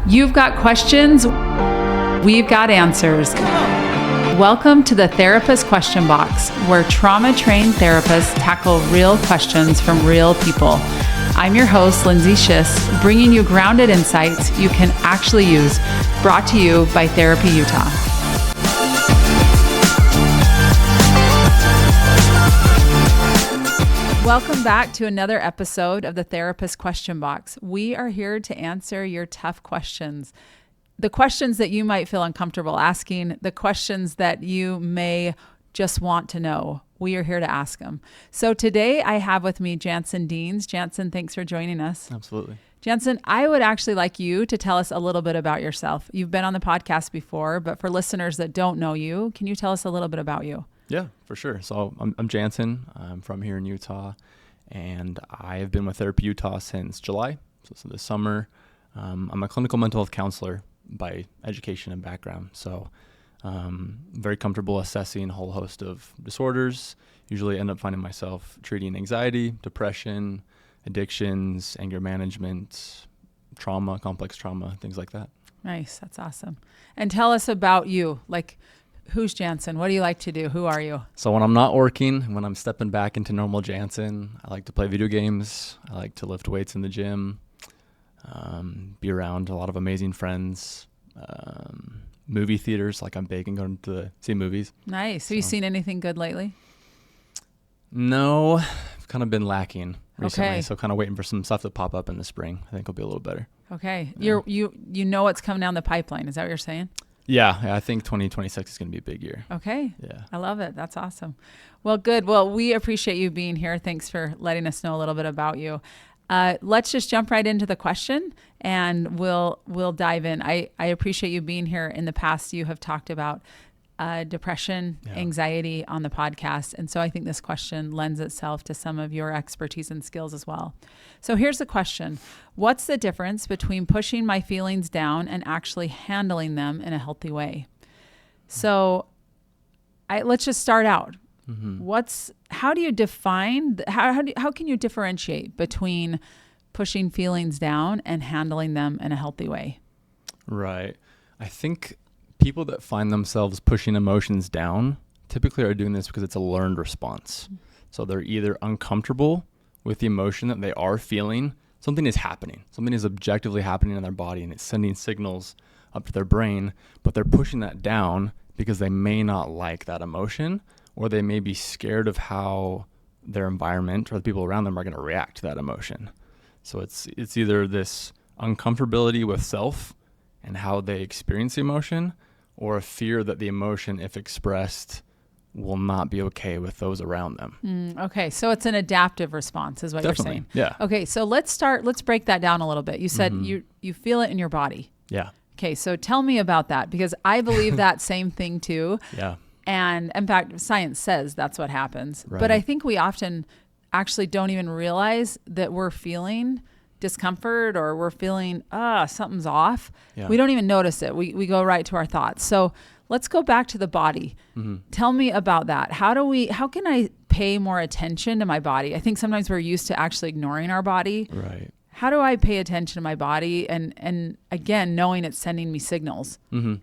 You've got questions, we've got answers. Welcome to the Therapist Question Box, where trauma-trained therapists tackle real questions from real people. I'm your host, Lindsay bringing you grounded insights you can actually use, brought to you by Therapy Utah. Welcome back to another episode of the Therapist Question Box. We are here to answer your tough questions. The questions that you might feel uncomfortable asking, the questions that you may just want to know. We are here to ask them. So today I have with me Janzen Deans. Janzen, thanks for joining us. Absolutely. Janzen, I would actually like you to tell us a little bit about yourself. You've been on the podcast before, but for listeners that don't know you, can you tell us a little bit about you? Yeah, for sure. So I'm Janzen. I'm from here in Utah, and I have been with Therapy Utah since July. So this summer, I'm a clinical mental health counselor by education and background. So very comfortable assessing a whole host of disorders. Usually end up finding myself treating anxiety, depression, addictions, anger management, trauma, complex trauma, things like that. Nice. That's awesome. And tell us about you. Like, who's Janzen? What do you like to do? Who are you? So when I'm not working, when I'm stepping back into normal Janzen, I like to play video games. I like to lift weights in the gym, be around a lot of amazing friends, movie theaters. Like I'm big and going to see movies. Nice. Have you seen anything good lately? No, I've kind of been lacking recently. Okay. So kind of waiting for some stuff to pop up in the spring. I think it'll be a little better. Okay. Yeah. You know what's coming down the pipeline. Is that what you're saying? Yeah, I think 2026 is going to be a big year. Okay. Yeah. I love it. That's awesome. Well, good. Well, we appreciate you being here. Thanks for letting us know a little bit about you. Let's just jump right into the question and we'll dive in. I appreciate you being here. In the past, you have talked about depression, anxiety on the podcast. And so I think this question lends itself to some of your expertise and skills as well. So here's the question. What's the difference between pushing my feelings down and actually handling them in a healthy way? So let's just start out. Mm-hmm. How do you define, how can you differentiate between pushing feelings down and handling them in a healthy way? Right. I think people that find themselves pushing emotions down typically are doing this because it's a learned response. So they're either uncomfortable with the emotion that they are feeling. Something is happening. Something is objectively happening in their body and it's sending signals up to their brain, but they're pushing that down because they may not like that emotion, or they may be scared of how their environment or the people around them are going to react to that emotion. So it's either this uncomfortability with self and how they experience the emotion, or a fear that the emotion, if expressed, will not be okay with those around them. Okay, so it's an adaptive response is what Definitely. You're saying. Yeah. Okay, so let's break that down a little bit. You said you feel it in your body. Yeah. Okay, so tell me about that, because I believe that same thing too. Yeah. And in fact, science says that's what happens. Right. But I think we often actually don't even realize that we're feeling discomfort or we're feeling, something's off. Yeah. We don't even notice it. We go right to our thoughts. So let's go back to the body. Mm-hmm. Tell me about that. How can I pay more attention to my body? I think sometimes we're used to actually ignoring our body. Right. How do I pay attention to my body and again, knowing it's sending me signals? Mm-hmm.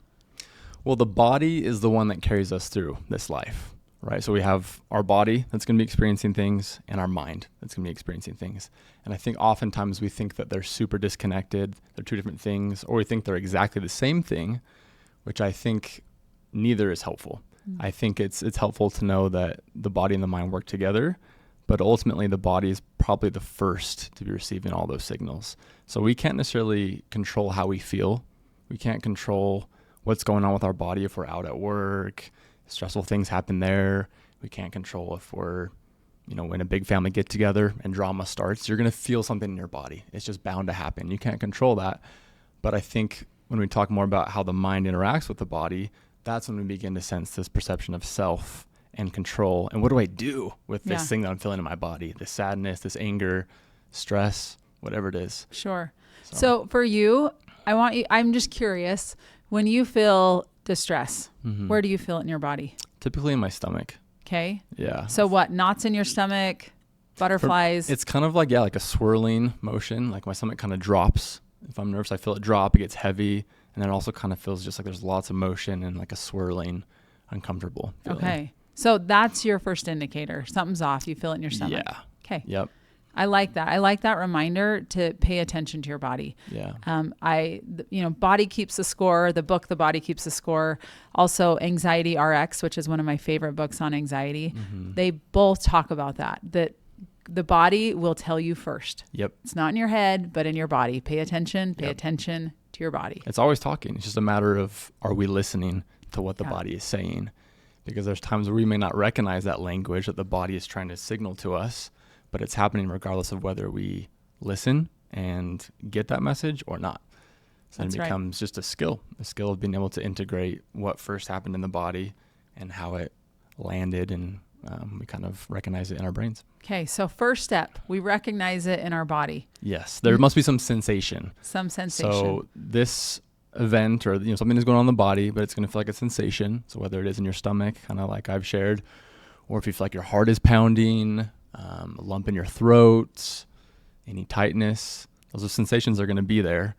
Well, the body is the one that carries us through this life, right? So we have our body that's going to be experiencing things and our mind that's going to be experiencing things. And I think oftentimes we think that they're super disconnected. They're two different things, or we think they're exactly the same thing, which I think neither is helpful. Mm-hmm. I think it's helpful to know that the body and the mind work together, but ultimately the body is probably the first to be receiving all those signals. So we can't necessarily control how we feel. We can't control what's going on with our body if we're out at work. Stressful things happen there. We can't control if we're, in a big family get together and drama starts, you're going to feel something in your body. It's just bound to happen. You can't control that. But I think when we talk more about how the mind interacts with the body, that's when we begin to sense this perception of self and control. And what do I do with this thing that I'm feeling in my body? This sadness, this anger, stress, whatever it is. Sure. So for you, I'm just curious, when you feel distress, where do you feel it in your body? Typically in my stomach. Okay. Yeah. So what, knots in your stomach, butterflies? It's kind of like a swirling motion. Like my stomach kind of drops If I'm nervous, I feel it drop, it gets heavy, and then it also kind of feels just like there's lots of motion and like a swirling, uncomfortable feeling. Okay. So that's your first indicator. Something's off. You feel it in your stomach. Yeah. Okay. Yep. I like that. I like that reminder to pay attention to your body. Yeah. Body Keeps the Score, the book, The Body Keeps the Score. Also Anxiety RX, which is one of my favorite books on anxiety. Mm-hmm. They both talk about that the body will tell you first. Yep. It's not in your head, but in your body. Pay attention to your body. It's always talking. It's just a matter of, are we listening to what the body is saying? Because there's times where we may not recognize that language that the body is trying to signal to us, but it's happening regardless of whether we listen and get that message or not. So then it becomes just a skill of being able to integrate what first happened in the body and how it landed, and we kind of recognize it in our brains. Okay, so first step, we recognize it in our body. Yes, there must be some sensation. So this event or something is going on in the body, but it's going to feel like a sensation. So whether it is in your stomach, kind of like I've shared, or if you feel like your heart is pounding, a lump in your throat, any tightness, those sensations are going to be there.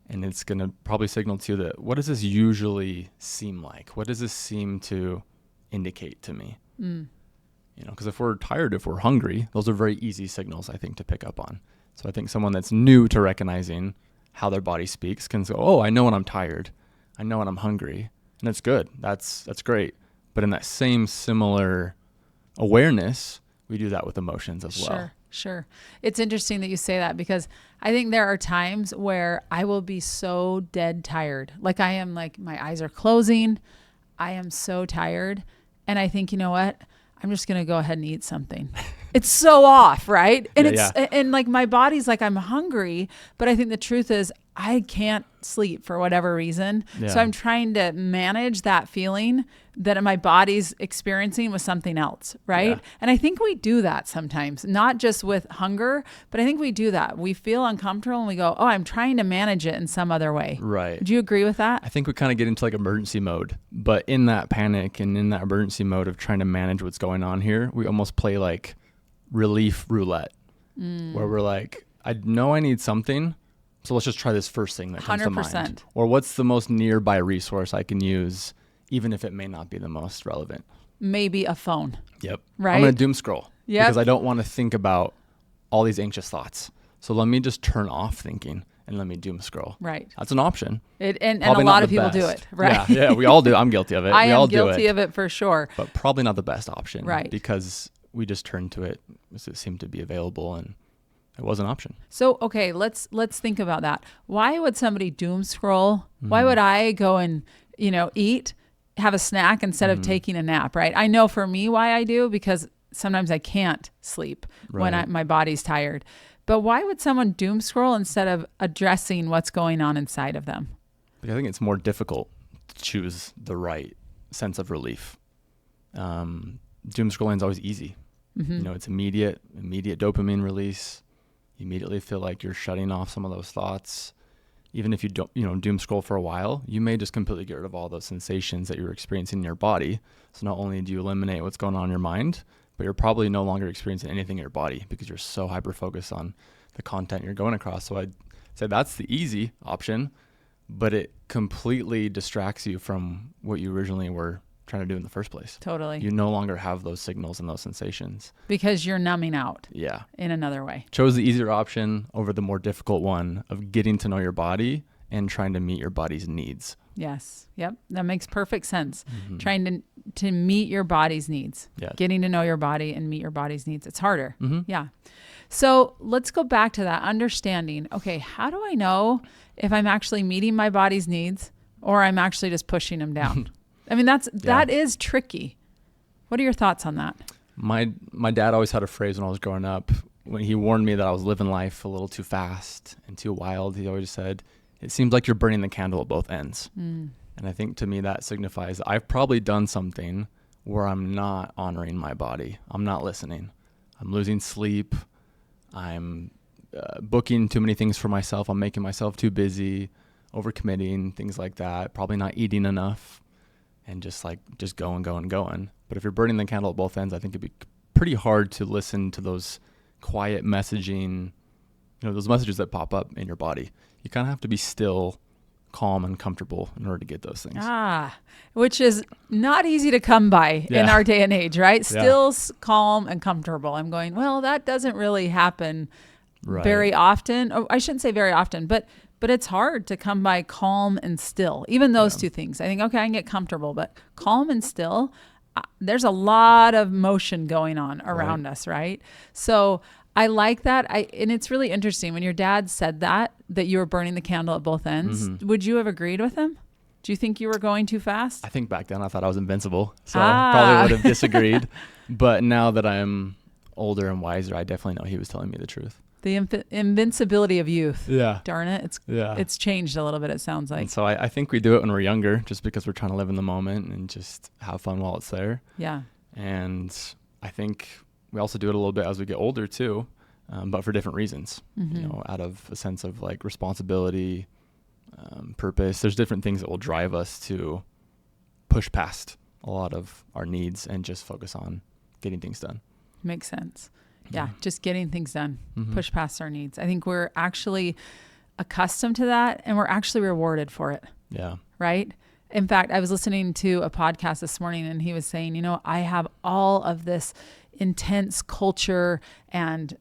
And it's going to probably signal to you that, what does this usually seem like? What does this seem to indicate to me? Because if we're tired, if we're hungry, those are very easy signals, I think, to pick up on. So I think someone that's new to recognizing how their body speaks can go, oh, I know when I'm tired. I know when I'm hungry. And that's good. That's great. But in that same similar awareness, we do that with emotions as well. Sure. It's interesting that you say that, because I think there are times where I will be so dead tired. Like I am, like my eyes are closing. I am so tired. And I think, you know what? I'm just going to go ahead and eat something. It's so off, right? And and like my body's like, I'm hungry, but I think the truth is I can't sleep for whatever reason. Yeah. So I'm trying to manage that feeling that my body's experiencing with something else, right? Yeah. And I think we do that sometimes, not just with hunger, but I think we do that. We feel uncomfortable and we go, oh, I'm trying to manage it in some other way. Right. Do you agree with that? I think we kind of get into like emergency mode, but in that panic and in that emergency mode of trying to manage what's going on here, we almost play like relief roulette, where we're like, I know I need something, so let's just try this first thing that comes 100%. To mind. Or what's the most nearby resource I can use, even if it may not be the most relevant. Maybe a phone. Yep. Right. I'm going to doom scroll because I don't want to think about all these anxious thoughts. So let me just turn off thinking and let me doom scroll. Right. That's an option. And a lot of people do it, right? Yeah, we all do. I'm guilty of it. I am guilty of it for sure. But probably not the best option. Right. Because we just turned to it as it seemed to be available, and it was an option. So, okay, let's think about that. Why would somebody doom scroll? Why would I go and, eat, have a snack instead of taking a nap, right? I know for me why I do, because sometimes I can't sleep when my body's tired. But why would someone doom scroll instead of addressing what's going on inside of them? Because I think it's more difficult to choose the right sense of relief. Doom scrolling is always easy. It's immediate dopamine release. You immediately feel like you're shutting off some of those thoughts. Even if you don't, doom scroll for a while, you may just completely get rid of all those sensations that you're experiencing in your body. So not only do you eliminate what's going on in your mind, but you're probably no longer experiencing anything in your body because you're so hyper-focused on the content you're going across. So I'd say that's the easy option, but it completely distracts you from what you originally were trying to do in the first place. Totally. You no longer have those signals and those sensations. Because you're numbing out. Yeah. In another way. Chose the easier option over the more difficult one of getting to know your body and trying to meet your body's needs. Yes. Yep. That makes perfect sense. Trying to meet your body's needs. Yeah. Getting to know your body and meet your body's needs. It's harder. Yeah. So let's go back to that understanding. Okay, how do I know if I'm actually meeting my body's needs or I'm actually just pushing them down? I mean, that is tricky. What are your thoughts on that? My dad always had a phrase when I was growing up, when he warned me that I was living life a little too fast and too wild. He always said, it seems like you're burning the candle at both ends. And I think to me that signifies I've probably done something where I'm not honoring my body. I'm not listening. I'm losing sleep. I'm booking too many things for myself. I'm making myself too busy, overcommitting, things like that. Probably not eating enough. And just going. But if you're burning the candle at both ends, I think it'd be pretty hard to listen to those quiet messaging, those messages that pop up in your body. you kind of have to be still, calm, and comfortable in order to get those things. Which is not easy to come by in our day and age, right? Still calm and comfortable. I'm going, well, that doesn't really happen very often. Oh, I shouldn't say very often, but it's hard to come by calm and still. Even those two things. I think, okay, I can get comfortable, but calm and still, there's a lot of motion going on around us, right? So I like that. And it's really interesting when your dad said that you were burning the candle at both ends. Mm-hmm. Would you have agreed with him? Do you think you were going too fast? I think back then I thought I was invincible, so I probably would have disagreed. But now that I'm older and wiser, I definitely know he was telling me the truth. The invincibility of youth. Yeah. Darn it. It's changed a little bit, it sounds like. And so I think we do it when we're younger, just because we're trying to live in the moment and just have fun while it's there. Yeah. And I think we also do it a little bit as we get older too, but for different reasons, out of a sense of like responsibility, purpose. There's different things that will drive us to push past a lot of our needs and just focus on getting things done. Makes sense. Yeah, just getting things done, push past our needs. I think we're actually accustomed to that and we're actually rewarded for it. Yeah. Right? In fact, I was listening to a podcast this morning and he was saying, I have all of this intense culture and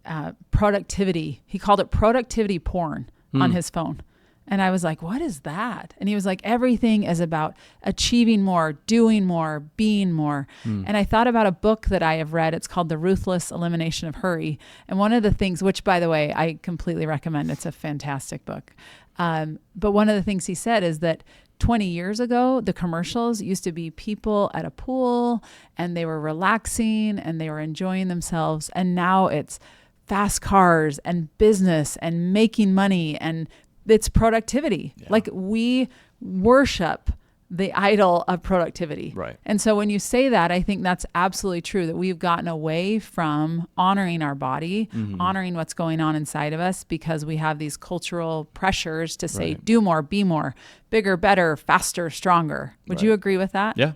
productivity. He called it productivity porn on his phone. And I was like, what is that? And he was like, everything is about achieving more, doing more, being more. And I thought about a book that I have read. It's called The Ruthless Elimination of Hurry. And one of the things, which by the way, I completely recommend, it's a fantastic book. But one of the things he said is that 20 years ago, the commercials used to be people at a pool and they were relaxing and they were enjoying themselves. And now it's fast cars and business and making money and it's productivity. Yeah. Like we worship the idol of productivity. Right. And so when you say that, I think that's absolutely true, that we've gotten away from honoring our body, honoring what's going on inside of us because we have these cultural pressures to say, do more, be more, bigger, better, faster, stronger. Would you agree with that? Yeah.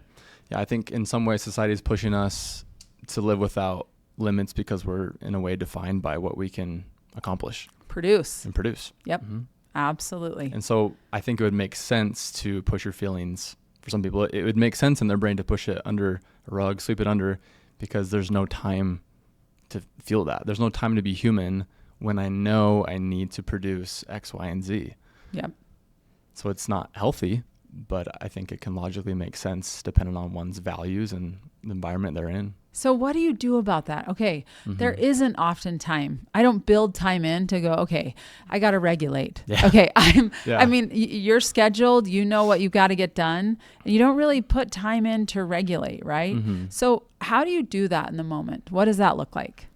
Yeah. I think in some ways society is pushing us to live without limits because we're in a way defined by what we can accomplish. Produce. Yep. Absolutely. And so I think it would make sense to push your feelings. For some people, it would make sense in their brain to push it under a rug, sweep it under, because there's no time to feel that. There's no time to be human when I know I need to produce X, Y, and Z. Yep. So it's not healthy, but I think it can logically make sense depending on one's values and the environment they're in. So what do you do about that? Okay, there isn't often time. I don't build time in to go, okay, I got to regulate. Yeah. Okay, I mean, you're scheduled, you know what you got to get done, and you don't really put time in to regulate, right? So how do you do that in the moment? What does that look like?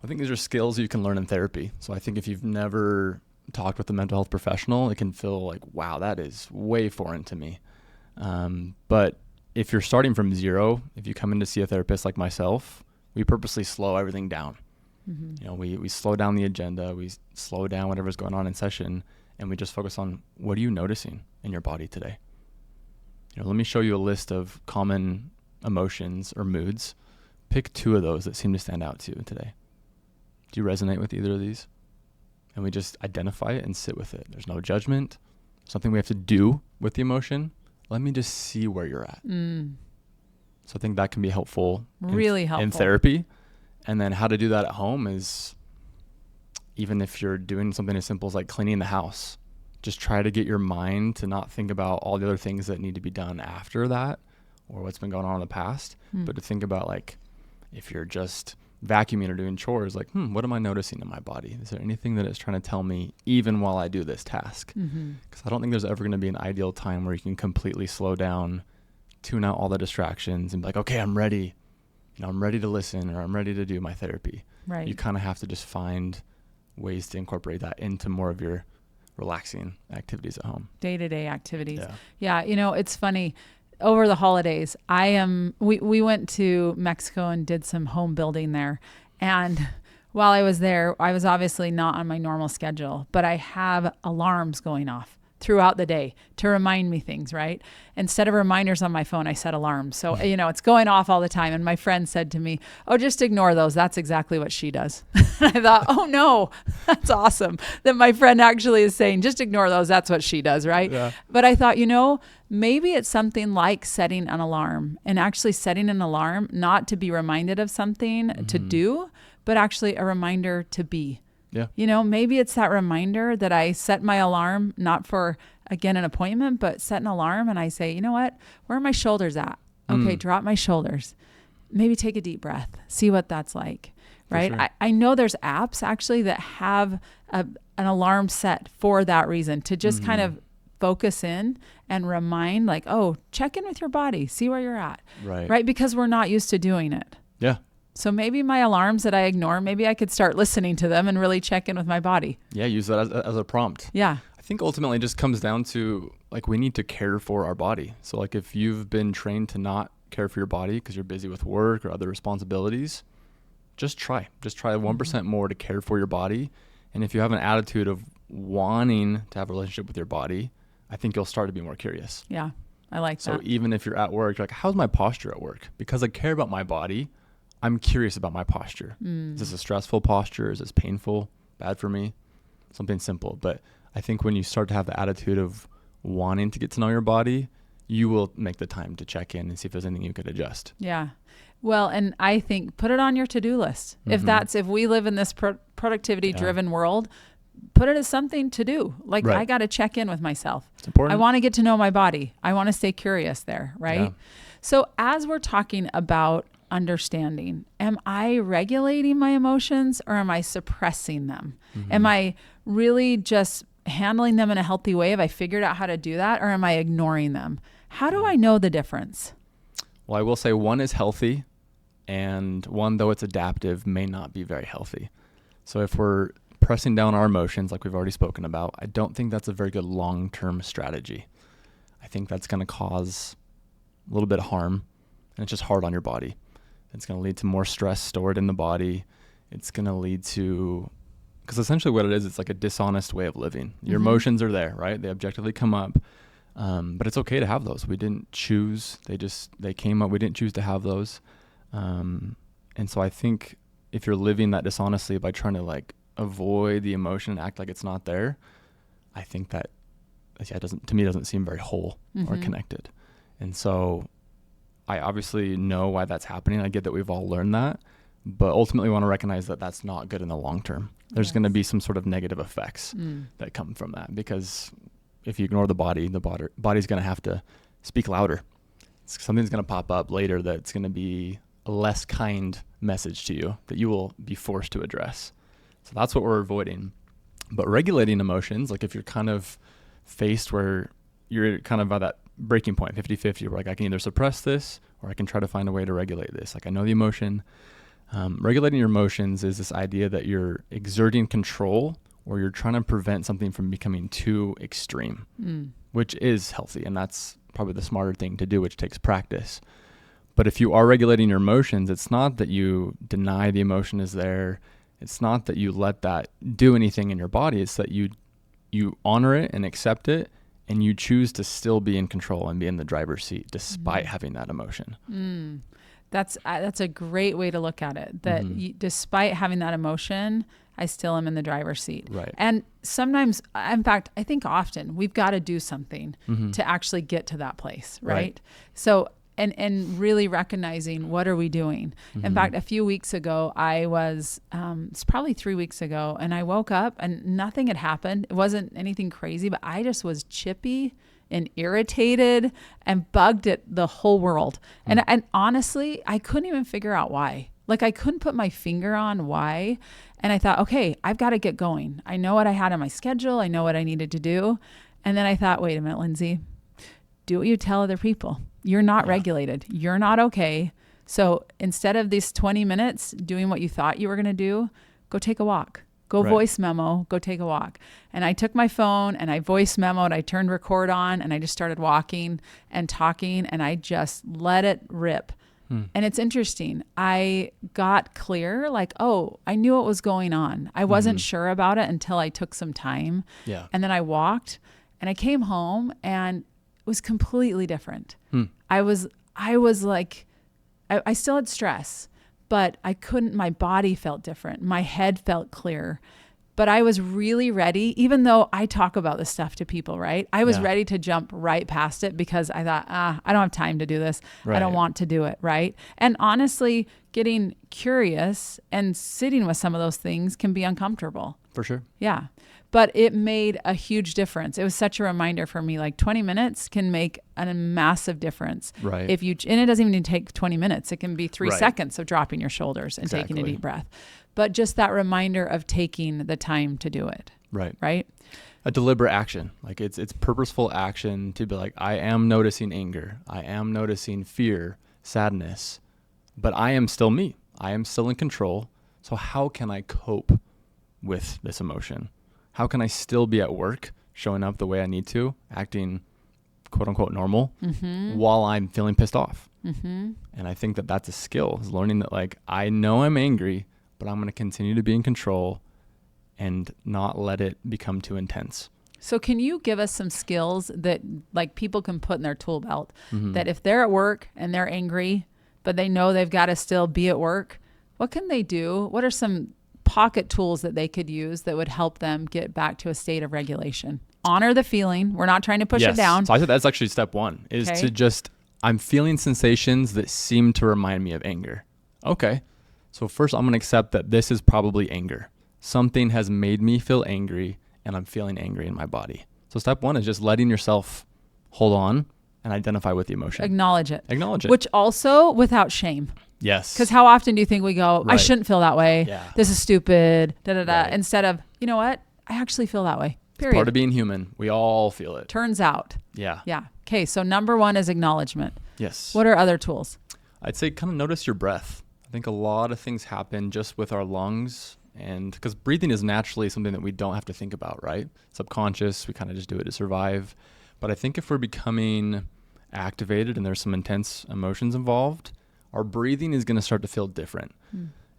I think these are skills you can learn in therapy. So I think if you've never talked with a mental health professional, it can feel like, wow, that is way foreign to me. But if you're starting from zero, if you come in to see a therapist like myself, we purposely slow everything down. We slow down the agenda, we slow down whatever's going on in session, and we just focus on what are you noticing in your body today? Let me show you a list of common emotions or moods. Pick 2 of those that seem to stand out to you today. Do you resonate with either of these? And we just identify it and sit with it. There's no judgment, something we have to do with the emotion. Let me just see where you're at. So I think that can be helpful. Really helpful. In therapy. And then how to do that at home is, even if you're doing something as simple as like cleaning the house, just try to get your mind to not think about all the other things that need to be done after that or what's been going on in the past, but to think about like, if you're just vacuuming or doing chores, like, what am I noticing in my body? Is there anything that it's trying to tell me even while I do this task? Because I don't think there's ever going to be an ideal time where you can completely slow down, tune out all the distractions and be like, okay, I'm ready. I'm ready to listen, or I'm ready to do my therapy. Right. You kind of have to just find ways to incorporate that into more of your relaxing activities at home. Day-to-day activities. Yeah. It's funny. Over the holidays, we went to Mexico and did some home building there. And while I was there, I was obviously not on my normal schedule, but I have alarms going off throughout the day to remind me things, right? Instead of reminders on my phone, I set alarms. So, it's going off all the time. And my friend said to me, oh, just ignore those. That's exactly what she does. And I thought, oh no, that's awesome that my friend actually is saying, just ignore those. That's what she does, right? Yeah. But I thought, maybe it's something like setting an alarm, and actually setting an alarm, not to be reminded of something to do, but actually a reminder to be. Yeah. Maybe it's that reminder that I set my alarm, not for, again, an appointment, but set an alarm and I say, you know what, where are my shoulders at? Okay, drop my shoulders. Maybe take a deep breath. See what that's like, right? Sure. I know there's apps actually that have an alarm set for that reason, to just kind of focus in and remind, like, oh, check in with your body, see where you're at, right? Because we're not used to doing it. Yeah. So maybe my alarms that I ignore, maybe I could start listening to them and really check in with my body. Yeah, use that as a prompt. Yeah. I think ultimately it just comes down to, like, we need to care for our body. So, like, if you've been trained to not care for your body because you're busy with work or other responsibilities, just try 1% more to care for your body. And if you have an attitude of wanting to have a relationship with your body, I think you'll start to be more curious. Yeah, I like that. So even if you're at work, you're like, how's my posture at work? Because I care about my body, I'm curious about my posture. Is this a stressful posture? Is this painful? Bad for me? Something simple. But I think when you start to have the attitude of wanting to get to know your body, you will make the time to check in and see if there's anything you could adjust. Yeah. Well, and I think put it on your to-do list. If we live in this productivity driven world, put it as something to do. Like, I got to check in with myself. It's important. I want to get to know my body. I want to stay curious there, right? Yeah. So as we're talking about understanding, am I regulating my emotions or am I suppressing them? Am I really just handling them in a healthy way? Have I figured out how to do that, or am I ignoring them? How do I know the difference? Well, I will say one is healthy, and one, though it's adaptive, may not be very healthy. So if we're pressing down our emotions, like we've already spoken about, I don't think that's a very good long-term strategy. I think that's going to cause a little bit of harm, and it's just hard on your body. It's going to lead to more stress stored in the body. It's going to lead to, because essentially what it is, it's like a dishonest way of living. Your emotions are there, right? They objectively come up, but it's okay to have those. We didn't choose. They came up. We didn't choose to have those. And so I think if you're living that dishonestly by trying to, like, avoid the emotion and act like it's not there, I think that, doesn't seem very whole or connected. And so I obviously know why that's happening. I get that we've all learned that, but ultimately we want to recognize that that's not good in the long term. There's going to be some sort of negative effects that come from that, because if you ignore the body's going to have to speak louder. Something's going to pop up later that's going to be a less kind message to you that you will be forced to address. So that's what we're avoiding. But regulating emotions, like if you're kind of faced where you're kind of at that breaking point, 50-50, where, like, I can either suppress this or I can try to find a way to regulate this. Like, I know the emotion. Regulating your emotions is this idea that you're exerting control, or you're trying to prevent something from becoming too extreme, which is healthy. And that's probably the smarter thing to do, which takes practice. But if you are regulating your emotions, it's not that you deny the emotion is there. It's not that you let that do anything in your body. It's that you honor it and accept it, and you choose to still be in control and be in the driver's seat despite having that emotion. That's a great way to look at it. That despite having that emotion, I still am in the driver's seat. Right. And sometimes, in fact, I think often we've got to do something to actually get to that place, right? So, and really recognizing, what are we doing? In fact, a few weeks ago, I was, it's probably 3 weeks ago, and I woke up and nothing had happened. It wasn't anything crazy, but I just was chippy and irritated and bugged at the whole world. And honestly, I couldn't even figure out why. Like, I couldn't put my finger on why. And I thought, okay, I've got to get going. I know what I had on my schedule. I know what I needed to do. And then I thought, wait a minute, Lindsay, do what you tell other people. You're not regulated. You're not okay. So instead of these 20 minutes doing what you thought you were going to do, go take a walk. Go voice memo, go take a walk. And I took my phone and I voice memoed, I turned record on, and I just started walking and talking, and I just let it rip. And it's interesting. I got clear, like, oh, I knew what was going on. I wasn't sure about it until I took some time. Yeah. And then I walked, And I came home and it was completely different. Hmm. I was like, I still had stress, but my body felt different. My head felt clear. But I was really ready, even though I talk about this stuff to people, right? I was ready to jump right past it because I thought, I don't have time to do this. Right. I don't want to do it, right? And honestly, getting curious and sitting with some of those things can be uncomfortable. For sure. Yeah. But it made a huge difference. It was such a reminder for me, like 20 minutes can make a massive difference. Right. And it doesn't even need to take 20 minutes. It can be 3 seconds of dropping your shoulders and taking a deep breath. But just that reminder of taking the time to do it. Right. Right. A deliberate action. Like it's purposeful action to be like, I am noticing anger. I am noticing fear, sadness, but I am still me. I am still in control. So how can I cope with this emotion? How can I still be at work, showing up the way I need to, acting quote unquote normal while I'm feeling pissed off? And I think that that's a skill, is learning that like, I know I'm angry, but I'm going to continue to be in control and not let it become too intense. So can you give us some skills that like people can put in their tool belt that if they're at work and they're angry, but they know they've got to still be at work, what can they do? What are some pocket tools that they could use that would help them get back to a state of regulation? Honor the feeling. We're not trying to push it down. So I said that's actually step one, is to just, I'm feeling sensations that seem to remind me of anger. Okay. So first I'm going to accept that this is probably anger. Something has made me feel angry and I'm feeling angry in my body. So step one is just letting yourself hold on and identify with the emotion. Acknowledge it. Acknowledge it. Which also without shame. Yes. Because how often do you think we go, I shouldn't feel that way. Yeah. This is stupid. Right. Instead of, you know what? I actually feel that way. Period. It's part of being human. We all feel it. Turns out. Yeah. Yeah. Okay. So number one is acknowledgement. Yes. What are other tools? I'd say kind of notice your breath. I think a lot of things happen just with our lungs, and because breathing is naturally something that we don't have to think about, right? Subconscious, we kind of just do it to survive. But I think if we're becoming activated and there's some intense emotions involved, our breathing is going to start to feel different.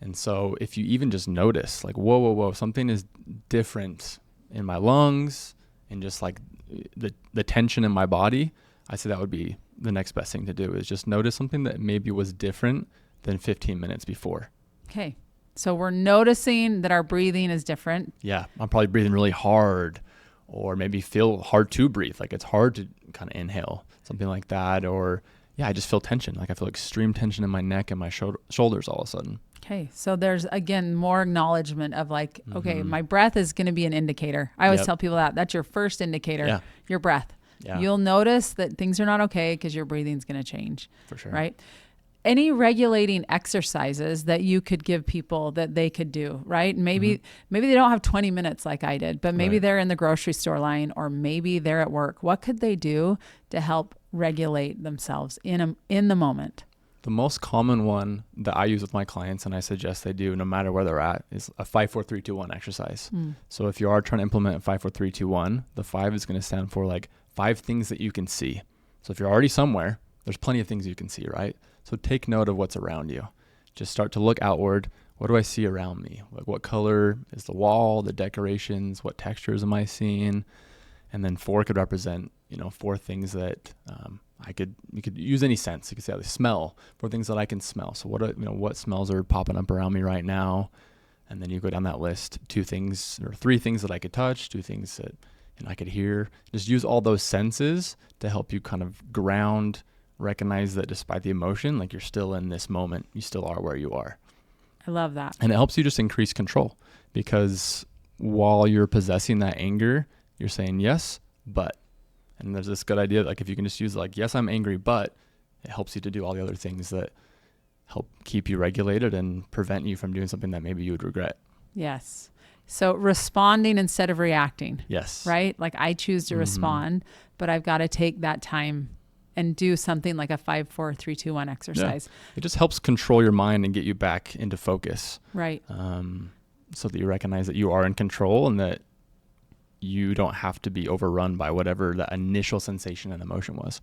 And so if you even just notice like, whoa, something is different in my lungs and just like the tension in my body, I say that would be the next best thing to do, is just notice something that maybe was different than 15 minutes before. Okay. So we're noticing that our breathing is different. Yeah. I'm probably breathing really hard, or maybe feel hard to breathe. Like it's hard to kind of inhale, something like that. Or I just feel tension. Like I feel extreme tension in my neck and my shoulders all of a sudden. Okay. So there's, again, more acknowledgement of like, okay, my breath is going to be an indicator. I always tell people that's your first indicator, your breath. Yeah. You'll notice that things are not okay because your breathing's going to change. For sure. Right. Any regulating exercises that you could give people that they could do, right? Maybe they don't have 20 minutes like I did, but maybe they're in the grocery store line, or maybe they're at work. What could they do to help regulate themselves in the moment? The most common one that I use with my clients, and I suggest they do no matter where they're at, is a 5-4-3-2-1 exercise. So if you are trying to implement a 5-4-3-2-1, the 5 is going to stand for like 5 things that you can see. So if you're already somewhere, there's plenty of things you can see, right? So take note of what's around you. Just start to look outward. What do I see around me? Like what color is the wall, the decorations, what textures am I seeing? And then 4 could represent, 4 things that you could use any sense. You could say the smell, 4 things that I can smell. So what smells are popping up around me right now? And then you go down that list, 2 things or 3 things that I could touch, 2 things that I could hear. Just use all those senses to help you kind of ground, recognize that despite the emotion, like you're still in this moment, you still are where you are. I love that. And it helps you just increase control, because while you're possessing that anger, you're saying yes, but, and there's this good idea, like if you can just use like, yes, I'm angry, but it helps you to do all the other things that help keep you regulated and prevent you from doing something that maybe you would regret. Yes. So responding instead of reacting. Yes. Right? Like I choose to respond, but I've got to take that time and do something like a 5-4-3-2-1 exercise. Yeah. It just helps control your mind and get you back into focus. Right. So that you recognize that you are in control and that you don't have to be overrun by whatever that initial sensation and emotion was.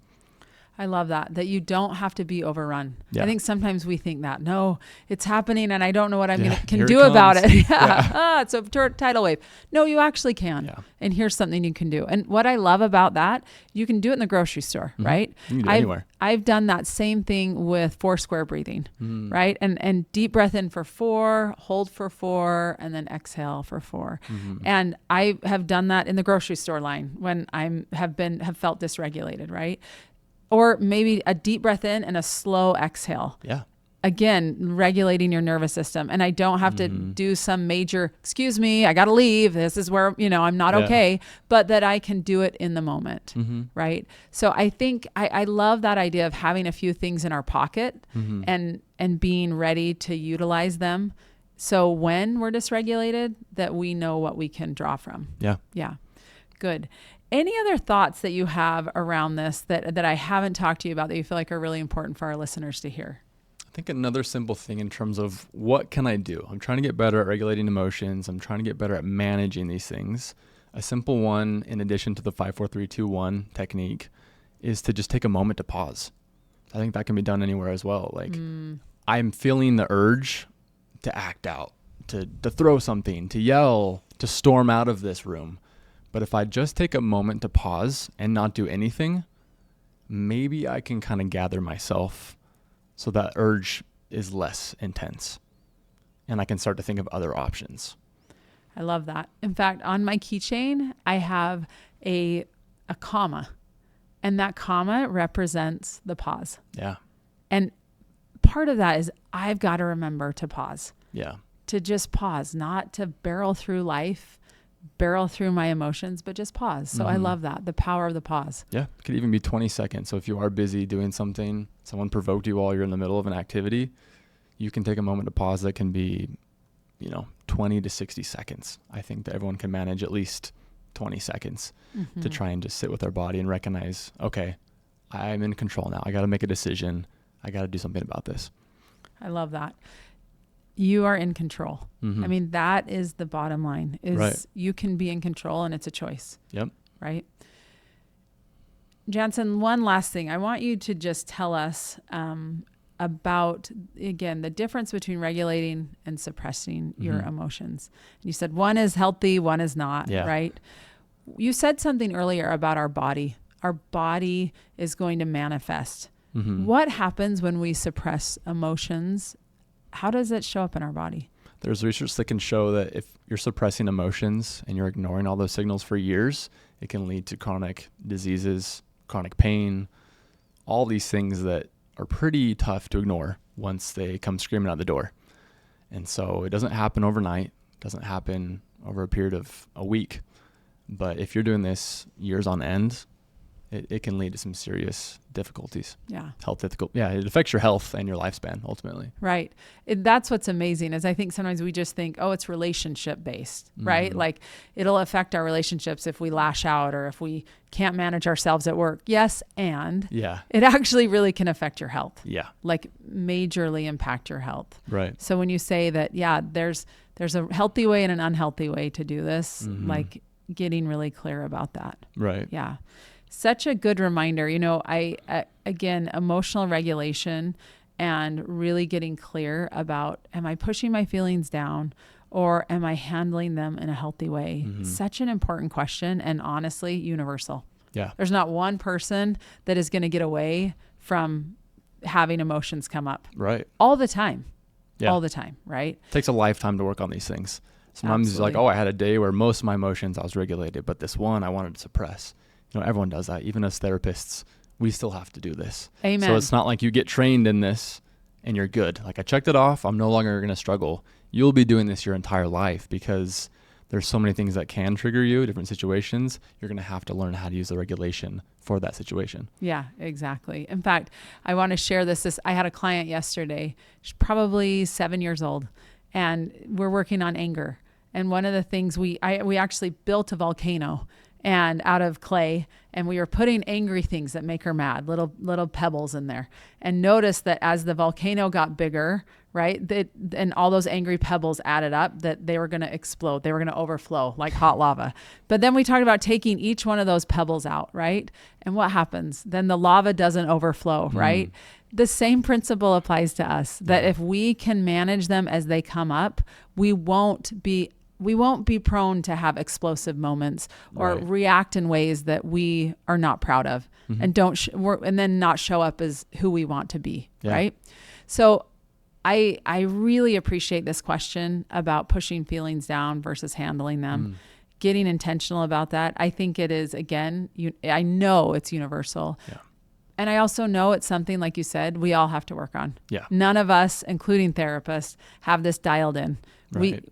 I love that you don't have to be overrun. Yeah. I think sometimes we think that, no, it's happening and I don't know what I can Here do it about comes. it. Yeah. It's a tidal wave. No, you actually can. Yeah. And here's something you can do. And what I love about that, you can do it in the grocery store, right? You can do it anywhere. I've done that same thing with 4 square breathing, right? And deep breath in for 4, hold for 4, and then exhale for 4. And I have done that in the grocery store line when have felt dysregulated, right? Or maybe a deep breath in and a slow exhale. Yeah. Again, regulating your nervous system. And I don't have to do some major, excuse me, I got to leave. This is where, I'm not okay, but that I can do it in the moment. Right. So I think I love that idea of having a few things in our pocket and being ready to utilize them. So when we're dysregulated, that we know what we can draw from. Yeah. Yeah. Good. Any other thoughts that you have around this that I haven't talked to you about that you feel like are really important for our listeners to hear? I think another simple thing in terms of what can I do? I'm trying to get better at regulating emotions. I'm trying to get better at managing these things. A simple one, in addition to the 5, 4, 3, 2, 1 technique, is to just take a moment to pause. I think that can be done anywhere as well. Like I'm feeling the urge to act out, to throw something, to yell, to storm out of this room. But if I just take a moment to pause and not do anything, maybe I can kind of gather myself so that urge is less intense and I can start to think of other options. I love that. In fact, on my keychain, I have a comma, and that comma represents the pause. Yeah. And part of that is I've got to remember to pause. Yeah. To just pause, not to barrel through life, barrel through my emotions, but just pause. So I love that, the power of the pause. Yeah. It could even be 20 seconds. So if you are busy doing something, someone provoked you while you're in the middle of an activity, you can take a moment to pause. That can be, 20 to 60 seconds. I think that everyone can manage at least 20 seconds to try and just sit with our body and recognize, okay, I'm in control now. I got to make a decision. I got to do something about this. I love that. You are in control. I mean, that is the bottom line, is right. You can be in control and it's a choice. Yep. Right. Janzen, one last thing. I want you to just tell us about, again, the difference between regulating and suppressing your emotions. You said one is healthy, one is not, right? You said something earlier about our body. Our body is going to manifest. What happens when we suppress emotions? How does it show up in our body? There's research that can show that if you're suppressing emotions and you're ignoring all those signals for years, it can lead to chronic diseases, chronic pain, all these things that are pretty tough to ignore once they come screaming out the door. And so it doesn't happen overnight. It doesn't happen over a period of a week. But if you're doing this years on end, it can lead to some serious difficulties. Yeah. It affects your health and your lifespan ultimately. Right. That's what's amazing is I think sometimes we just think, oh, it's relationship based, right? Like it'll affect our relationships if we lash out or if we can't manage ourselves at work. Yes. And it actually really can affect your health. Yeah. Like majorly impact your health. Right. So when you say that, there's a healthy way and an unhealthy way to do this, like getting really clear about that. Right. Yeah. Such a good reminder. Again, emotional regulation and really getting clear about, am I pushing my feelings down or am I handling them in a healthy way? Such an important question and honestly, universal. Yeah. There's not one person that is going to get away from having emotions come up. Right. All the time. Yeah. All the time. Right. It takes a lifetime to work on these things. Sometimes it's like, I had a day where most of my emotions I was regulated, but this one I wanted to suppress. Everyone does that. Even as therapists, we still have to do this. Amen. So it's not like you get trained in this and you're good. Like I checked it off. I'm no longer going to struggle. You'll be doing this your entire life because there's so many things that can trigger you, different situations. You're going to have to learn how to use the regulation for that situation. Yeah, exactly. In fact, I want to share this. I had a client yesterday. She's probably 7 years old and we're working on anger. And one of the things we actually built a volcano and out of clay, and we were putting angry things that make her mad, little pebbles in there. And noticed that as the volcano got bigger, right? And all those angry pebbles added up that they were going to explode. They were going to overflow like hot lava. But then we talked about taking each one of those pebbles out, right? And what happens? Then the lava doesn't overflow, right? The same principle applies to us, that if we can manage them as they come up, we won't be prone to have explosive moments or react in ways that we are not proud of and and then not show up as who we want to be, right? So I really appreciate this question about pushing feelings down versus handling them, getting intentional about that. I think it is, again, I know it's universal. Yeah. And I also know it's something, like you said, we all have to work on. Yeah. None of us, including therapists, have this dialed in. Right.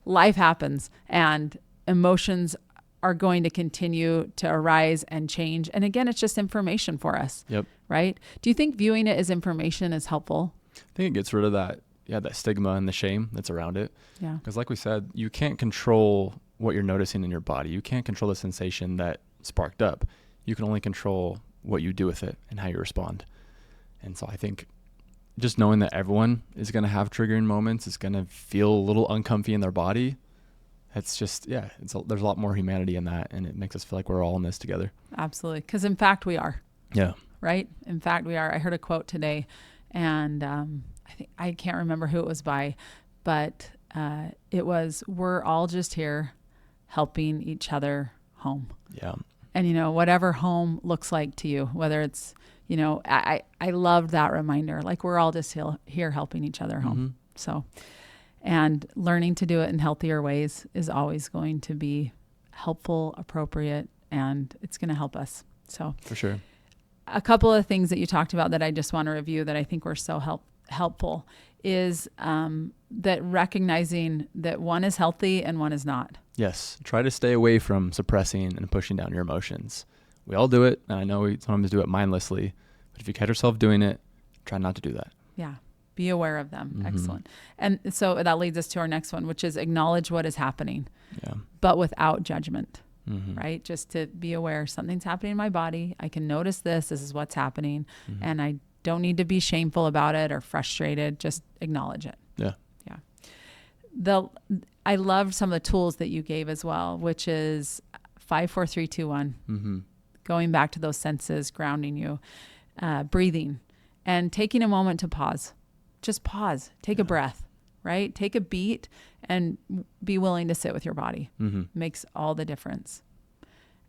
Life happens and emotions are going to continue to arise and change. And again, it's just information for us. Yep. Right? Do you think viewing it as information is helpful? I think it gets rid of that stigma and the shame that's around it. Yeah. Because like we said, you can't control what you're noticing in your body. You can't control the sensation that sparked up. You can only control what you do with it and how you respond. And so I think just knowing that everyone is going to have triggering moments, is going to feel a little uncomfy in their body. It's just, there's a lot more humanity in that. And it makes us feel like we're all in this together. Absolutely. Because in fact, we are. Yeah. Right? In fact, we are. I heard a quote today and I can't remember who it was by, but it was, we're all just here helping each other home. Yeah. And, whatever home looks like to you, whether it's, I loved that reminder, like we're all just here helping each other home. Mm-hmm. So, and learning to do it in healthier ways is always going to be helpful, appropriate, and it's going to help us. So for sure. A couple of things that you talked about that I just want to review that I think were so helpful is that recognizing that one is healthy and one is not. Yes. Try to stay away from suppressing and pushing down your emotions. We all do it. And I know we sometimes do it mindlessly, but if you catch yourself doing it, try not to do that. Yeah. Be aware of them. Mm-hmm. Excellent. And so that leads us to our next one, which is acknowledge what is happening, but without judgment, right? Just to be aware something's happening in my body. I can notice this is what's happening. And I don't need to be shameful about it or frustrated. Just acknowledge it. Yeah. Yeah. I loved some of the tools that you gave as well, which is 5, 4, 3, 2, 1. Going back to those senses, grounding you, breathing, and taking a moment to pause. Just pause. Take a breath, right? Take a beat and be willing to sit with your body. Makes all the difference.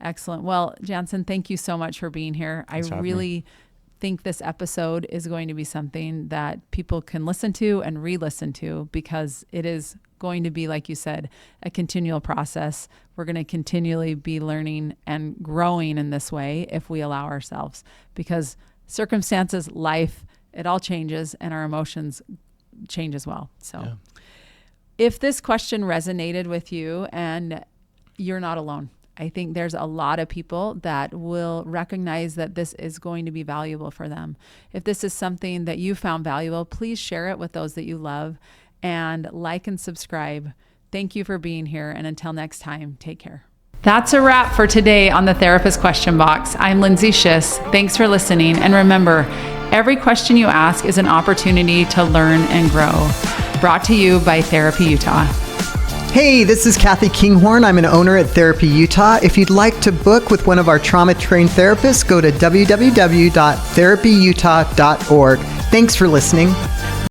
Excellent. Well, Janzen, thank you so much for being here. Thanks I really think this episode is going to be something that people can listen to and re-listen to, because it is going to be, like you said, a continual process. We're going to continually be learning and growing in this way if we allow ourselves, because circumstances, life, it all changes and our emotions change as well. So if this question resonated with you, and you're not alone, I think there's a lot of people that will recognize that this is going to be valuable for them. If this is something that you found valuable, please share it with those that you love and like and subscribe. Thank you for being here. And until next time, take care. That's a wrap for today on the Therapist Question Box. I'm Lindsay Schiss. Thanks for listening. And remember, every question you ask is an opportunity to learn and grow. Brought to you by Therapy Utah. Hey, this is Kathy Kinghorn. I'm an owner at Therapy Utah. If you'd like to book with one of our trauma-trained therapists, go to www.therapyutah.org. Thanks for listening.